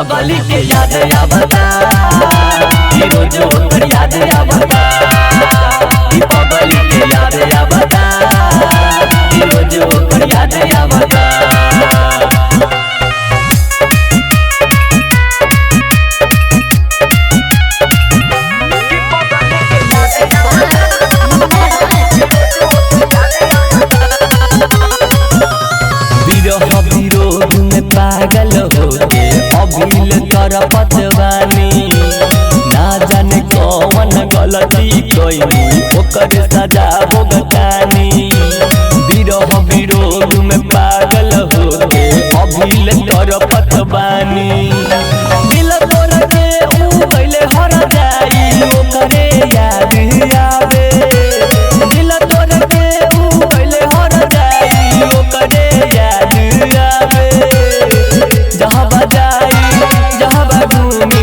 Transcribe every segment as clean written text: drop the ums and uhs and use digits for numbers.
पगली के याद आवता कि रोज ओकर याद आवता कि पगली के याद आवता कि रोज ओकर याद आवता। विरोध में पागल होके अभिल तरपत बानी ना जाने कौन गलती कइनी ओकर सजा भोगतानी। विरोध में पागल होके अभिल तरपत बानी दिल तोड़ के ऊ गइले हर जाई ओकरे याद आवे। दिल तोड़ के ऊ गइले हर जाई ओकरे याद आवे। जहाँ बजाई जहाँ बजूनी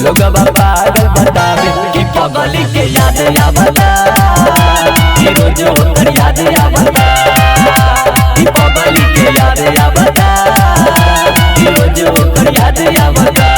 लोगवा पागल बतावे कि पगली के याद आवता कि रोज ओकर याद आवता कि पगली के याद आवता कि रोज ओकर याद आवता।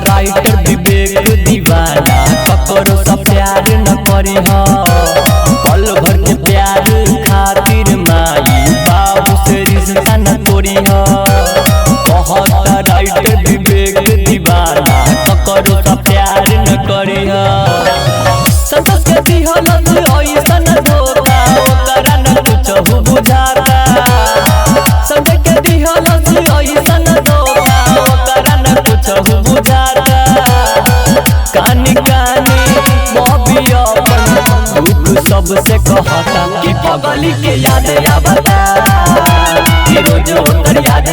राइटर विवेक दीवाना ककरो सा प्यार न करी पल भर के प्यार खातिर माई बाबू से रिश्ता न तोड़ी कहता राइटर विवेक दीवाना ककरो सा प्यार न करी संतोष के दिहलत ऐसन धोखा ओकरा न कुछ बुझाता। संजय के दिहलत ऐसन धोखा ओकरा न कुछ बुझाता। कानी कानी मोहबी अपन दुख सबसे कहता कि पगली के याद आवता कि रोज ओकर याद